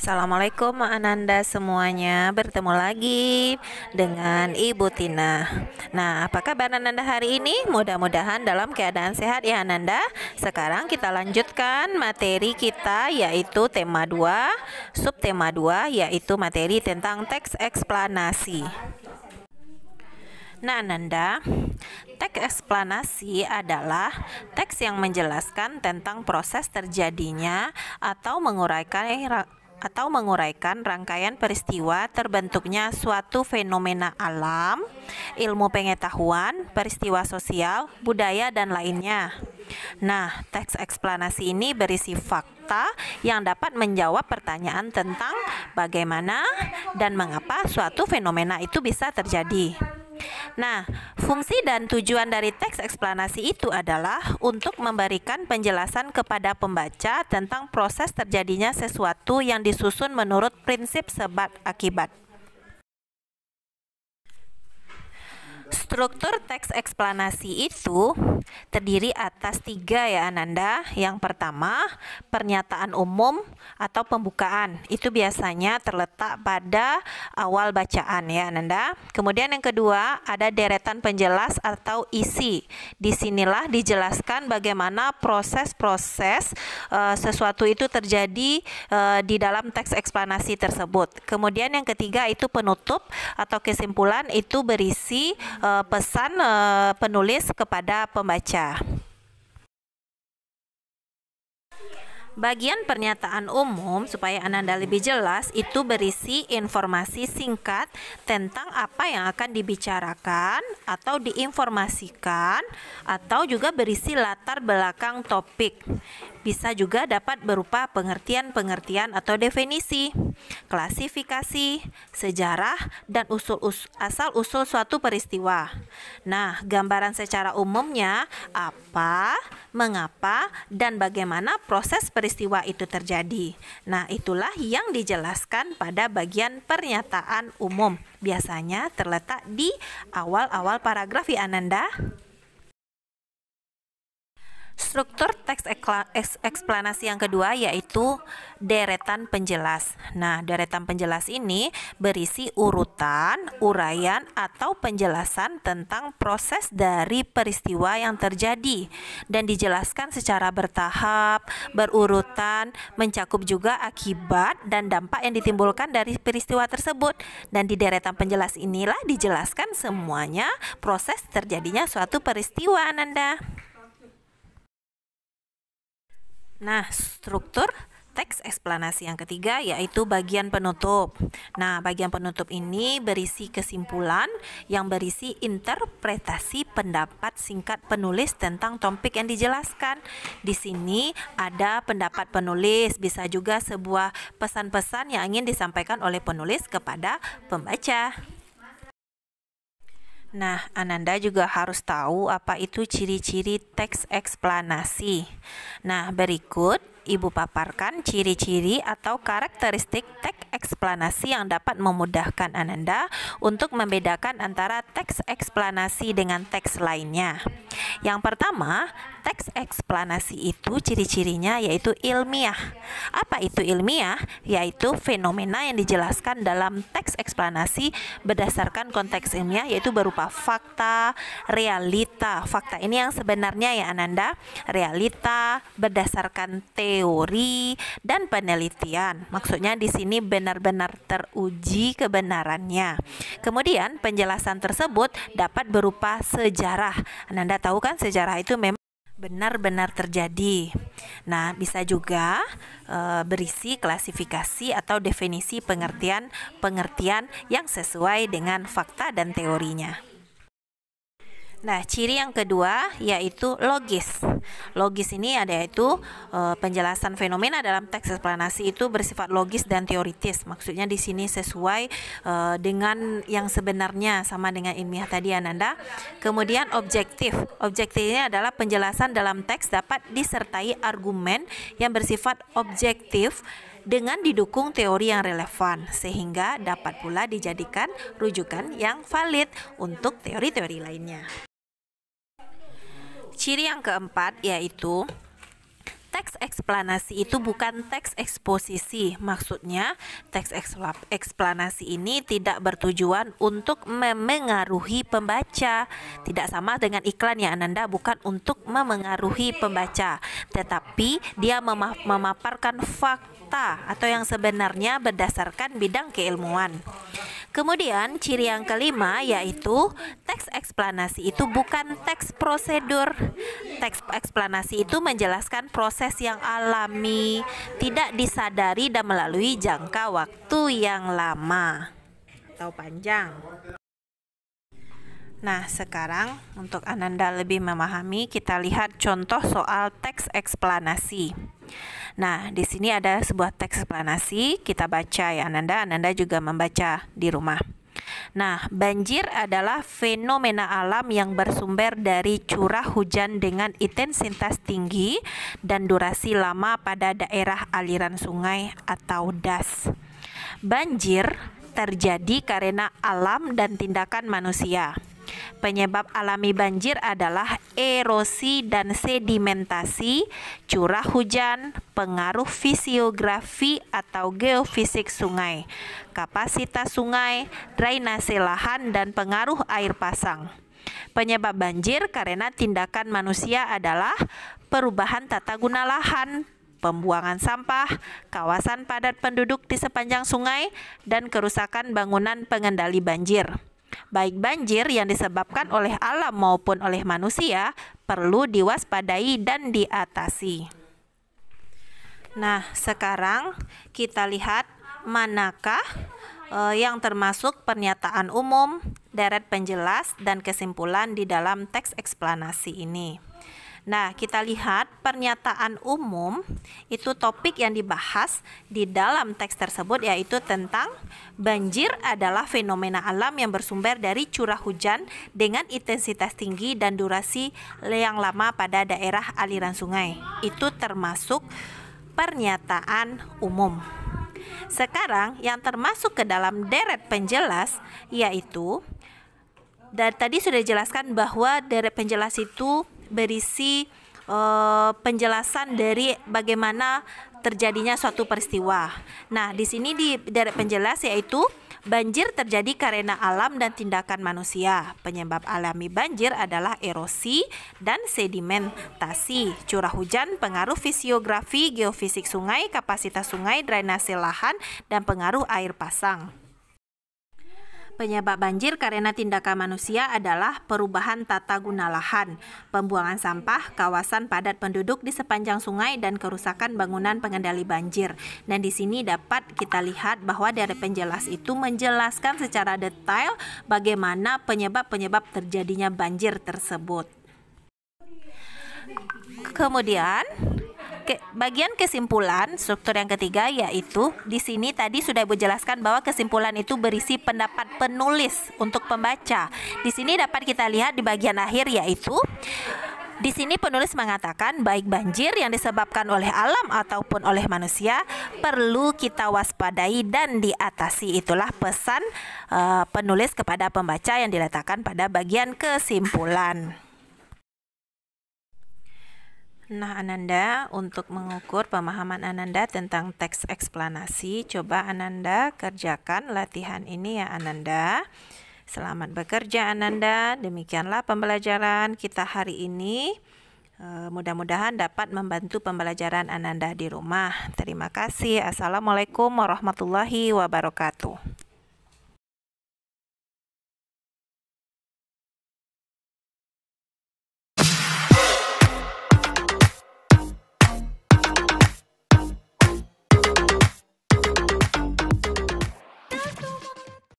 Assalamualaikum Ananda semuanya, bertemu lagi dengan Ibu Tina. Nah, apa kabar Ananda hari ini? Mudah-mudahan dalam keadaan sehat ya Ananda. Sekarang kita lanjutkan materi kita yaitu tema 2, subtema 2 yaitu materi tentang teks eksplanasi. Nah Ananda, teks eksplanasi adalah teks yang menjelaskan tentang proses terjadinya atau menguraikan rangkaian peristiwa terbentuknya suatu fenomena alam, ilmu pengetahuan, peristiwa sosial, budaya, dan lainnya. Nah, teks eksplanasi ini berisi fakta yang dapat menjawab pertanyaan tentang bagaimana dan mengapa suatu fenomena itu bisa terjadi. Nah, fungsi dan tujuan dari teks eksplanasi itu adalah untuk memberikan penjelasan kepada pembaca tentang proses terjadinya sesuatu yang disusun menurut prinsip sebab akibat. Struktur teks eksplanasi itu terdiri atas 3 ya Ananda. Yang pertama, pernyataan umum atau pembukaan. Itu biasanya terletak pada awal bacaan ya Ananda. Kemudian yang kedua, ada deretan penjelas atau isi. Disinilah dijelaskan bagaimana proses-proses sesuatu itu terjadi di dalam teks eksplanasi tersebut. Kemudian yang ketiga itu penutup atau kesimpulan, itu berisi pesan penulis kepada pembaca. Bagian pernyataan umum, supaya Ananda lebih jelas, itu berisi informasi singkat tentang apa yang akan dibicarakan atau diinformasikan, atau juga berisi latar belakang topik. Bisa juga dapat berupa pengertian-pengertian atau definisi, klasifikasi, sejarah, dan asal-usul suatu peristiwa. Nah, gambaran secara umumnya apa, mengapa, dan bagaimana proses peristiwa itu terjadi. Nah, itulah yang dijelaskan pada bagian pernyataan umum. Biasanya terletak di awal-awal paragraf ya Ananda. Struktur teks eksplanasi yang kedua yaitu deretan penjelas. Nah, deretan penjelas ini berisi urutan, uraian, atau penjelasan tentang proses dari peristiwa yang terjadi dan dijelaskan secara bertahap, berurutan, mencakup juga akibat dan dampak yang ditimbulkan dari peristiwa tersebut. Dan di deretan penjelas inilah dijelaskan semuanya proses terjadinya suatu peristiwa Ananda. Nah, struktur teks eksplanasi yang ketiga yaitu bagian penutup. Nah, bagian penutup ini berisi kesimpulan yang berisi interpretasi pendapat singkat penulis tentang topik yang dijelaskan. Di sini ada pendapat penulis, bisa juga sebuah pesan-pesan yang ingin disampaikan oleh penulis kepada pembaca. Nah, Ananda juga harus tahu apa itu ciri-ciri teks eksplanasi. Nah, berikut Ibu paparkan ciri-ciri atau karakteristik teks eksplanasi yang dapat memudahkan Ananda untuk membedakan antara teks eksplanasi dengan teks lainnya. Yang pertama, teks eksplanasi itu ciri-cirinya yaitu ilmiah. Apa itu ilmiah? Yaitu fenomena yang dijelaskan dalam teks eksplanasi berdasarkan konteks ilmiah, yaitu berupa fakta, realita. Fakta ini yang sebenarnya ya Ananda, realita berdasarkan teori dan penelitian. Maksudnya di sini benar-benar teruji kebenarannya. Kemudian penjelasan tersebut dapat berupa sejarah. Ananda tahu kan sejarah itu memang benar-benar terjadi. Nah, bisa juga berisi klasifikasi atau definisi pengertian yang sesuai dengan fakta dan teorinya. Nah, ciri yang kedua yaitu logis. Logis ini ada yaitu penjelasan fenomena dalam teks eksplanasi itu bersifat logis dan teoritis. Maksudnya di sini sesuai dengan yang sebenarnya, sama dengan ilmiah tadi Ananda. Kemudian objektif. Objektif ini adalah penjelasan dalam teks dapat disertai argumen yang bersifat objektif dengan didukung teori yang relevan, sehingga dapat pula dijadikan rujukan yang valid untuk teori-teori lainnya. Ciri yang keempat yaitu teks eksplanasi itu bukan teks eksposisi. Maksudnya, teks eksplanasi ini tidak bertujuan untuk memengaruhi pembaca. Tidak sama dengan iklan ya Ananda, bukan untuk memengaruhi pembaca, tetapi dia memaparkan fakta atau yang sebenarnya berdasarkan bidang keilmuan. Kemudian ciri yang kelima yaitu teks eksplanasi itu bukan teks prosedur. Teks eksplanasi itu menjelaskan proses yang alami, tidak disadari dan melalui jangka waktu yang lama atau panjang. Nah, sekarang untuk Ananda lebih memahami, kita lihat contoh soal teks eksplanasi. Nah, di sini ada sebuah teks eksplanasi, kita baca ya Ananda juga membaca di rumah. Nah, banjir adalah fenomena alam yang bersumber dari curah hujan dengan intensitas tinggi dan durasi lama pada daerah aliran sungai atau das. Banjir terjadi karena alam dan tindakan manusia. Penyebab alami banjir adalah erosi dan sedimentasi, curah hujan, pengaruh fisiografi atau geofisik sungai, kapasitas sungai, drainase lahan, dan pengaruh air pasang. Penyebab banjir karena tindakan manusia adalah perubahan tata guna lahan, pembuangan sampah, kawasan padat penduduk di sepanjang sungai, dan kerusakan bangunan pengendali banjir. Baik banjir yang disebabkan oleh alam maupun oleh manusia perlu diwaspadai dan diatasi. Nah, sekarang kita lihat manakah yang termasuk pernyataan umum, deret penjelas, dan kesimpulan di dalam teks eksplanasi ini. Nah, kita lihat pernyataan umum itu topik yang dibahas di dalam teks tersebut yaitu tentang banjir adalah fenomena alam yang bersumber dari curah hujan dengan intensitas tinggi dan durasi yang lama pada daerah aliran sungai. Itu termasuk pernyataan umum. Sekarang yang termasuk ke dalam deret penjelas yaitu tadi sudah dijelaskan bahwa deret penjelas itu berisi penjelasan dari bagaimana terjadinya suatu peristiwa. Nah, di sini di deret penjelas yaitu banjir terjadi karena alam dan tindakan manusia. Penyebab alami banjir adalah erosi dan sedimentasi, curah hujan, pengaruh fisiografi, geofisik sungai, kapasitas sungai, drainase lahan, dan pengaruh air pasang. Penyebab banjir karena tindakan manusia adalah perubahan tata guna lahan, pembuangan sampah, kawasan padat penduduk di sepanjang sungai, dan kerusakan bangunan pengendali banjir. Dan di sini dapat kita lihat bahwa dari penjelas itu menjelaskan secara detail bagaimana penyebab-penyebab terjadinya banjir tersebut. Kemudian bagian kesimpulan struktur yang ketiga yaitu di sini tadi sudah dijelaskan bahwa kesimpulan itu berisi pendapat penulis untuk pembaca. Di sini dapat kita lihat di bagian akhir yaitu di sini penulis mengatakan baik banjir yang disebabkan oleh alam ataupun oleh manusia perlu kita waspadai dan diatasi. Itulah pesan penulis kepada pembaca yang diletakkan pada bagian kesimpulan. Nah, Ananda, untuk mengukur pemahaman Ananda tentang teks eksplanasi, coba Ananda kerjakan latihan ini ya Ananda. Selamat bekerja Ananda. Demikianlah pembelajaran kita hari ini. Mudah-mudahan dapat membantu pembelajaran Ananda di rumah. Terima kasih. Assalamualaikum warahmatullahi wabarakatuh.